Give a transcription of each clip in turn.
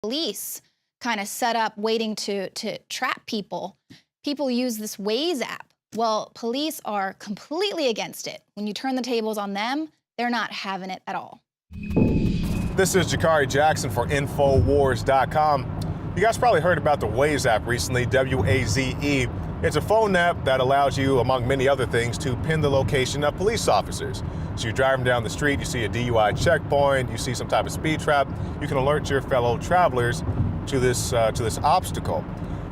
Police kind of set up waiting to trap people. People use this Waze app. Well, police are completely against it. When you turn the tables on them, they're not having it at all. This is Jakari Jackson for INFOWARS.com. You guys probably heard about the Waze app recently, W-A-Z-E. It's a phone app that allows you, among many other things, to pin the location of police officers. So you're driving down the street, you see a DUI checkpoint, you see some type of speed trap, you can alert your fellow travelers to this obstacle.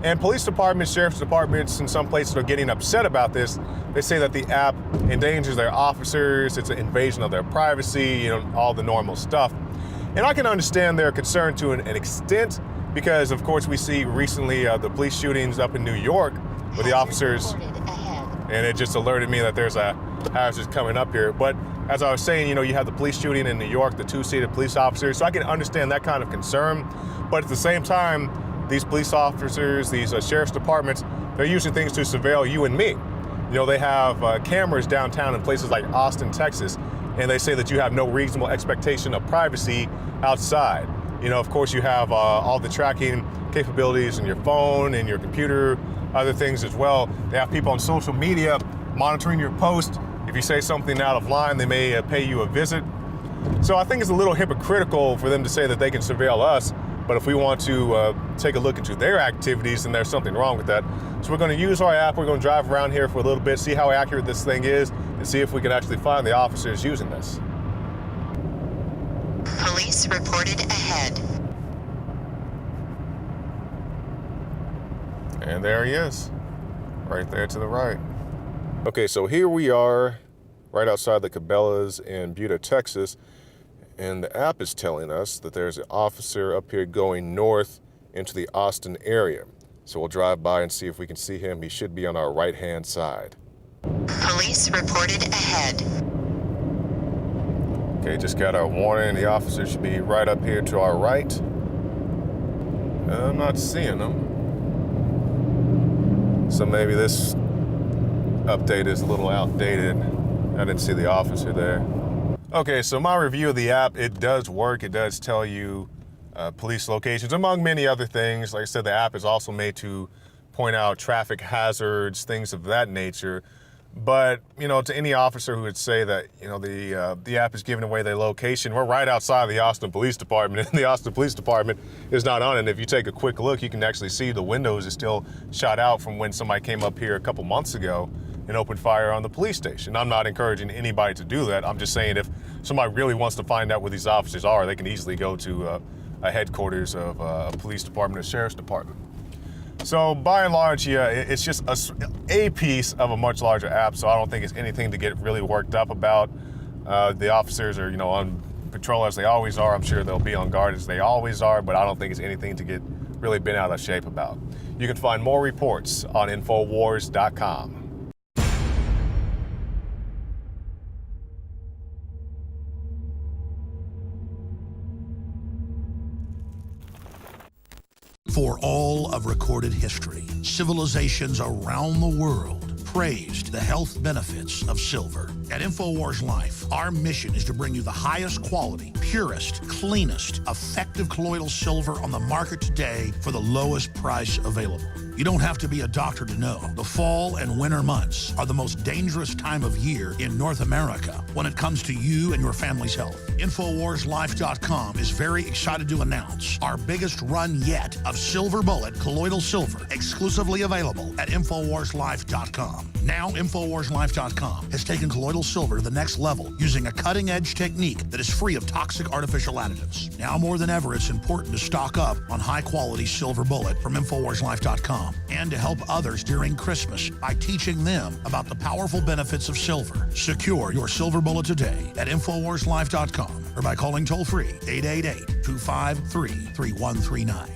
And police departments, sheriff's departments in some places are getting upset about this. They say that the app endangers their officers, it's an invasion of their privacy, all the normal stuff. And I can understand their concern to an extent because, of course, we see recently the police shootings up in New York with the officers, and it just alerted me that there's a hazard coming up here. But as I was saying, you have the police shooting in New York, the two-seated police officers, so I can understand that kind of concern. But at the same time, these police officers, these sheriff's departments, they're using things to surveil you and me. They have cameras downtown in places like Austin, Texas, and they say that you have no reasonable expectation of privacy outside. Of course, you have all the tracking capabilities in your phone and your computer, other things as well. They have people on social media monitoring your post. If you say something out of line, they may pay you a visit. So I think it's a little hypocritical for them to say that they can surveil us, but if we want to take a look into their activities, then there's something wrong with that. So we're going to use our app, we're going to drive around here for a little bit, see how accurate this thing is, and see if we can actually find the officers using this. Police reported ahead. And there he is, right there to the right. Okay, so here we are, right outside the Cabela's in Buda, Texas, and the app is telling us that there's an officer up here going north into the Austin area. So we'll drive by and see if we can see him. He should be on our right-hand side. Police reported ahead. Okay, just got our warning. The officer should be right up here to our right. I'm not seeing him. So maybe this update is a little outdated. I didn't see the officer there. Okay, so my review of the app, it does work. It does tell you police locations, among many other things. Like I said, the app is also made to point out traffic hazards, things of that nature. But, to any officer who would say that, the app is giving away their location, we're right outside the Austin Police Department, and the Austin Police Department is not on it. And if you take a quick look, you can actually see the windows are still shot out from when somebody came up here a couple months ago and opened fire on the police station. I'm not encouraging anybody to do that. I'm just saying if somebody really wants to find out where these officers are, they can easily go to a headquarters of a police department or sheriff's department. So by and large, yeah, it's just a piece of a much larger app, so I don't think it's anything to get really worked up about. The officers are, on patrol as they always are. I'm sure they'll be on guard as they always are, but I don't think it's anything to get really bent out of shape about. You can find more reports on INFOWARS.com. For all of recorded history, civilizations around the world praised the health benefits of silver. At INFOWARS Life, our mission is to bring you the highest quality, purest, cleanest, effective colloidal silver on the market today for the lowest price available. You don't have to be a doctor to know. The fall and winter months are the most dangerous time of year in North America when it comes to you and your family's health. INFOWARSLife.com is very excited to announce our biggest run yet of Silver Bullet colloidal silver, exclusively available at INFOWARSLife.com. Now, INFOWARSLife.com has taken colloidal silver to the next level using a cutting-edge technique that is free of toxic artificial additives. Now more than ever, it's important to stock up on high-quality Silver Bullet from INFOWARSLife.com and to help others during Christmas by teaching them about the powerful benefits of silver. Secure your Silver Bullet today at INFOWARSLife.com or by calling toll-free 888-253-3139.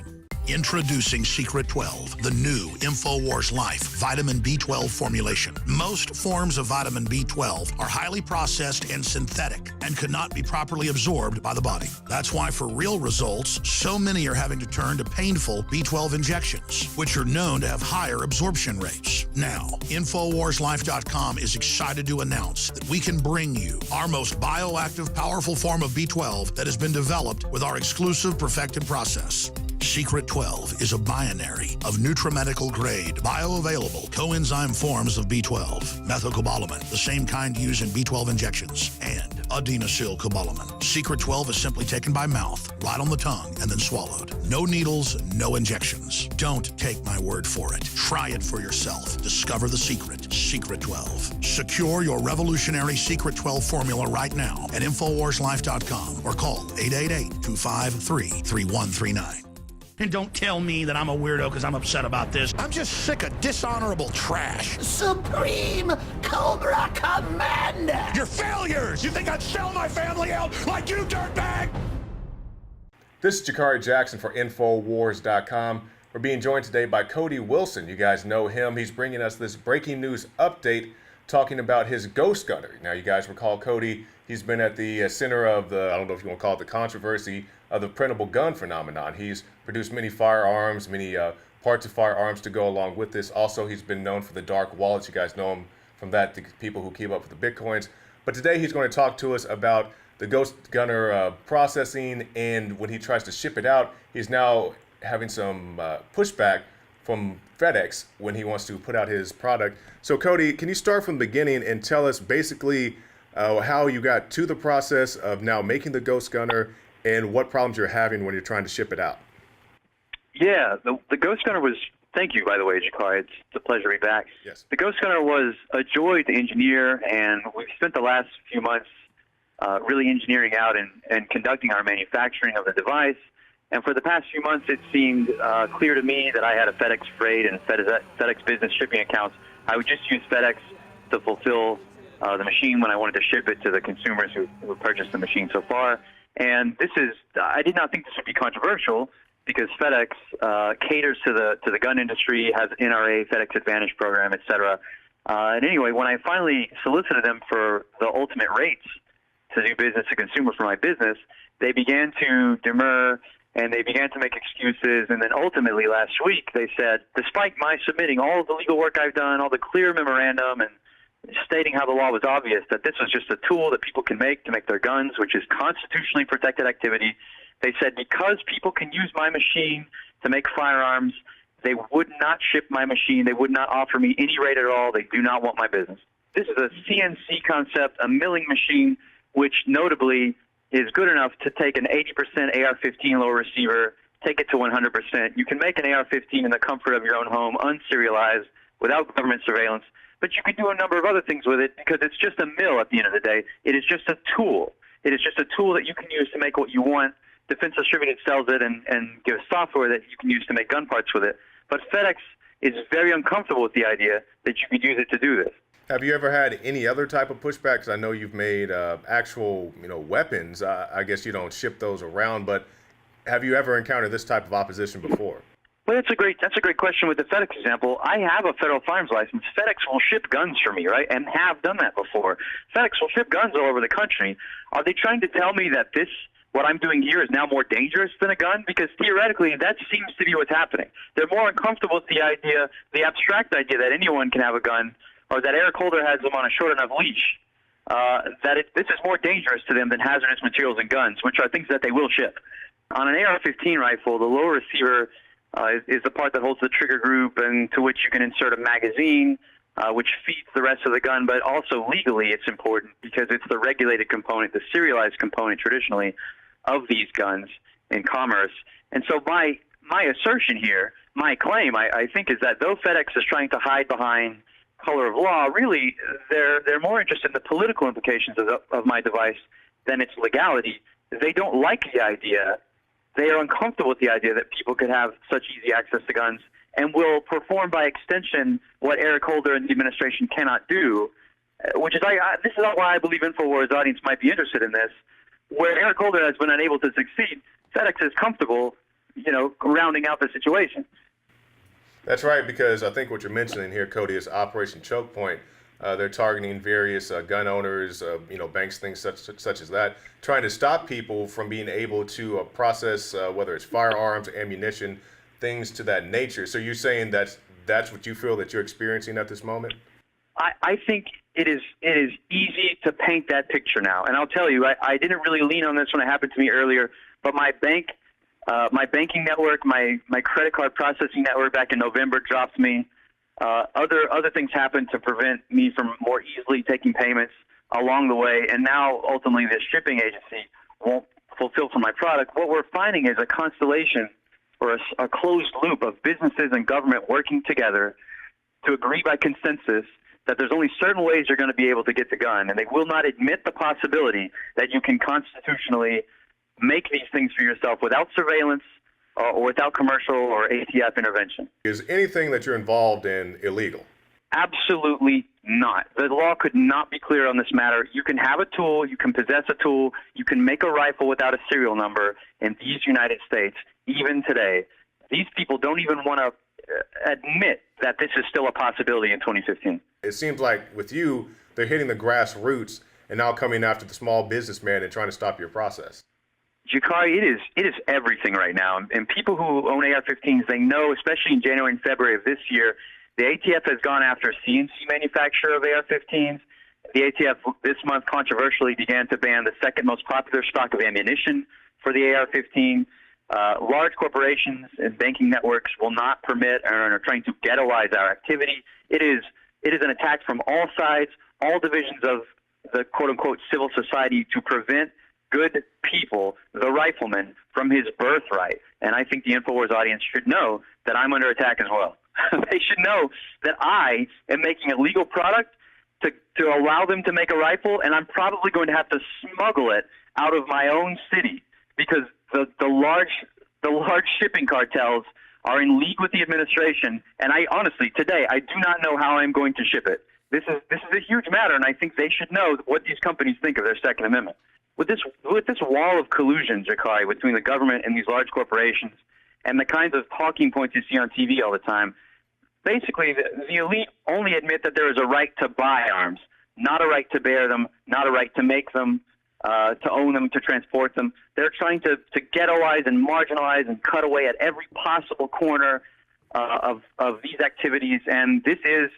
Introducing Secret 12, the new INFOWARS Life vitamin B12 formulation. Most forms of vitamin B12 are highly processed and synthetic and could not be properly absorbed by the body. That's why for real results, so many are having to turn to painful B12 injections, which are known to have higher absorption rates. Now, InfoWarsLife.com is excited to announce that we can bring you our most bioactive, powerful form of B12 that has been developed with our exclusive perfected process. Secret 12 is a binary of nutramedical grade, bioavailable coenzyme forms of B12, methylcobalamin, the same kind used in B12 injections, and adenosylcobalamin. Secret 12 is simply taken by mouth, right on the tongue, and then swallowed. No needles, no injections. Don't take my word for it. Try it for yourself. Discover the secret. Secret 12. Secure your revolutionary Secret 12 formula right now at InfoWarsLife.com or call 888-253-3139. And don't tell me that I'm a weirdo because I'm upset about this. I'm just sick of dishonorable trash. Supreme Cobra Commander! You're failures! You think I'd sell my family out like you, dirtbag? This is Jakari Jackson for InfoWars.com. We're being joined today by Cody Wilson. You guys know him. He's bringing us this breaking news update talking about his ghost gunner. Now, you guys recall Cody. He's been at the center of the, I don't know if you want to call it the controversy of the printable gun phenomenon. He's produced many firearms, many parts of firearms to go along with this. Also, he's been known for the dark wallets. You guys know him from that, the people who keep up with the Bitcoins. But today he's going to talk to us about the ghost gunner processing, and when he tries to ship it out, he's now having some pushback from FedEx when he wants to put out his product. So Cody, can you start from the beginning and tell us basically how you got to the process of now making the ghost gunner and what problems you're having when you're trying to ship it out? Yeah, the Ghost Gunner was, thank you, by the way, Jakari. It's a pleasure to be back. Yes. The Ghost Gunner was a joy to engineer, and we've spent the last few months really engineering out and conducting our manufacturing of the device. And for the past few months, it seemed clear to me that I had a FedEx Freight and FedEx Business shipping accounts. I would just use FedEx to fulfill the machine when I wanted to ship it to the consumers who purchased the machine so far. And this is, I did not think this would be controversial because FedEx caters to the gun industry, has NRA, FedEx Advantage program, et cetera. And anyway, when I finally solicited them for the ultimate rates to do business to consumer for my business, they began to demur and they began to make excuses. And then ultimately last week they said, despite my submitting all of the legal work I've done, all the clear memorandum and stating how the law was obvious, that this was just a tool that people can make to make their guns, which is constitutionally protected activity. They said because people can use my machine to make firearms, they would not ship my machine. They would not offer me any rate at all. They do not want my business. This is a CNC concept, a milling machine, which notably is good enough to take an 80% AR-15 low receiver, take it to 100%. You can make an AR-15 in the comfort of your own home, unserialized, without government surveillance. But you can do a number of other things with it because it's just a mill at the end of the day. It is just a tool. It is just a tool that you can use to make what you want. Defense Distributed sells it and gives software that you can use to make gun parts with it. But FedEx is very uncomfortable with the idea that you could use it to do this. Have you ever had any other type of pushback? Because I know you've made actual, weapons. I guess you don't ship those around, but have you ever encountered this type of opposition before? Well, that's a great question with the FedEx example. I have a federal firearms license. FedEx will ship guns for me, right, and have done that before. FedEx will ship guns all over the country. Are they trying to tell me that what I'm doing here is now more dangerous than a gun? Because theoretically, that seems to be what's happening. They're more uncomfortable with the idea, the abstract idea that anyone can have a gun, or that Eric Holder has them on a short enough leash, this is more dangerous to them than hazardous materials and guns, which are things that they will ship. On an AR-15 rifle, the lower receiver is the part that holds the trigger group and to which you can insert a magazine, which feeds the rest of the gun. But also legally it's important because it's the regulated component, the serialized component traditionally of these guns in commerce. And so my assertion here, my claim, I think, is that though FedEx is trying to hide behind color of law, really they're more interested in the political implications of my device than its legality. They don't like the idea. They are uncomfortable with the idea that people could have such easy access to guns and will perform by extension what Eric Holder and the administration cannot do, which is this is why I believe InfoWars' audience might be interested in this. Where Eric Holder has been unable to succeed, FedEx is comfortable rounding out the situation. That's right, because I think what you're mentioning here, Cody, is Operation Choke Point. They're targeting various gun owners, banks, things such as that, trying to stop people from being able to process whether it's firearms, ammunition, things to that nature. So you're saying that's what you feel that you're experiencing at this moment? I think it is easy to paint that picture now. And I'll tell you, I didn't really lean on this when it happened to me earlier, but my banking network, my credit card processing network back in November dropped me. Other things happened to prevent me from more easily taking payments along the way. And now, ultimately, this shipping agency won't fulfill for my product. What we're finding is a constellation or a closed loop of businesses and government working together to agree by consensus that there's only certain ways you're going to be able to get the gun, and they will not admit the possibility that you can constitutionally make these things for yourself without surveillance or without commercial or ATF intervention. Is anything that you're involved in illegal? Absolutely not. The law could not be clearer on this matter. You can have a tool, you can possess a tool, you can make a rifle without a serial number in these United States, even today. These people don't even want to admit that this is still a possibility in 2015. It seems like with you, they're hitting the grassroots and now coming after the small businessman and trying to stop your process. Jakari, it is everything right now. And people who own AR-15s, they know, especially in January and February of this year, the ATF has gone after a CNC manufacturer of AR-15s. The ATF this month controversially began to ban the second most popular stock of ammunition for the AR-15. Large corporations and banking networks will not permit and are trying to ghettoize our activity. It is an attack from all sides, all divisions of the quote-unquote civil society to prevent good people, the rifleman, from his birthright. And I think the INFOWARS audience should know that I'm under attack as well. They should know that I am making a legal product to allow them to make a rifle, and I'm probably going to have to smuggle it out of my own city because the large shipping cartels are in league with the administration. And I honestly, today, I do not know how I'm going to ship it. This is a huge matter, and I think they should know what these companies think of their Second Amendment. With this wall of collusion, Jakari, between the government and these large corporations, and the kinds of talking points you see on TV all the time, basically the elite only admit that there is a right to buy arms, not a right to bear them, not a right to make them, to own them, to transport them. They're trying to ghettoize and marginalize and cut away at every possible corner of these activities. And this is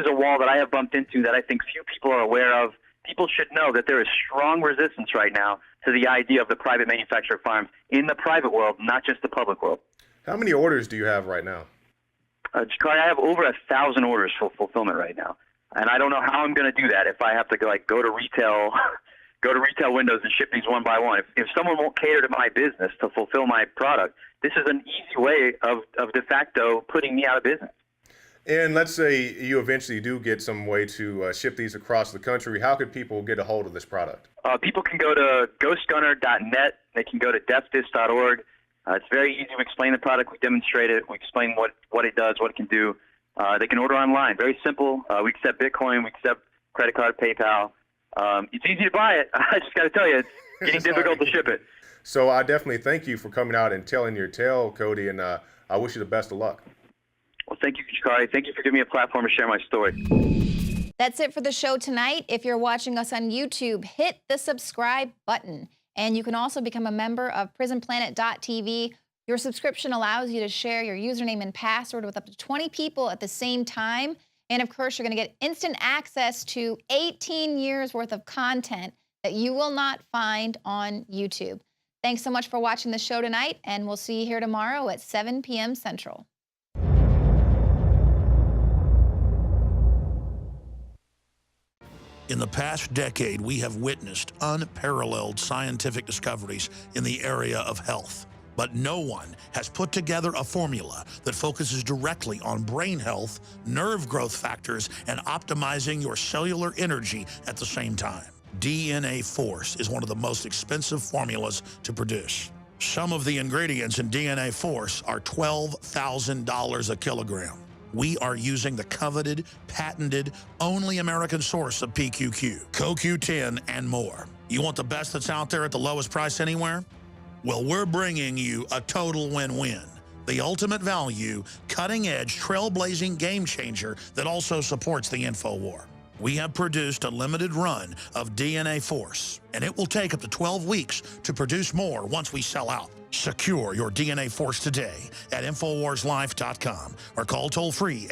a wall that I have bumped into that I think few people are aware of. People should know that there is strong resistance right now to the idea of the private manufacture of firearms in the private world, not just the public world. How many orders do you have right now? Jakari, I have over 1,000 orders for fulfillment right now, and I don't know how I'm going to do that if I have to go to retail, go to retail windows and ship these one by one. If someone won't cater to my business to fulfill my product, this is an easy way of de facto putting me out of business. And let's say you eventually do get some way to ship these across the country. How could people get a hold of this product? People can go to ghostgunner.net. They can go to deafdis.org. It's very easy to explain the product. We demonstrate it. We explain what it does, what it can do. They can order online. Very simple. We accept Bitcoin. We accept credit card, PayPal. It's easy to buy it. I just got to tell you, it's getting difficult to ship it. So I definitely thank you for coming out and telling your tale, Cody, and I wish you the best of luck. Well, thank you, Jakari. Thank you for giving me a platform to share my story. That's it for the show tonight. If you're watching us on YouTube, hit the subscribe button. And you can also become a member of prisonplanet.tv. Your subscription allows you to share your username and password with up to 20 people at the same time. And of course, you're going to get instant access to 18 years worth of content that you will not find on YouTube. Thanks so much for watching the show tonight, and we'll see you here tomorrow at 7 p.m. Central. In the past decade, we have witnessed unparalleled scientific discoveries in the area of health. But no one has put together a formula that focuses directly on brain health, nerve growth factors, and optimizing your cellular energy at the same time. DNA Force is one of the most expensive formulas to produce. Some of the ingredients in DNA Force are $12,000 a kilogram. We are using the coveted, patented, only American source of PQQ, CoQ10, and more. You want the best that's out there at the lowest price anywhere? Well, we're bringing you a total win-win. The ultimate value, cutting-edge, trailblazing game changer that also supports the InfoWar. We have produced a limited run of DNA Force, and it will take up to 12 weeks to produce more once we sell out. Secure your DNA Force today at InfoWarsLife.com or call toll-free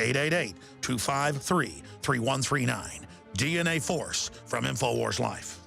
888-253-3139. DNA Force from InfoWars Life.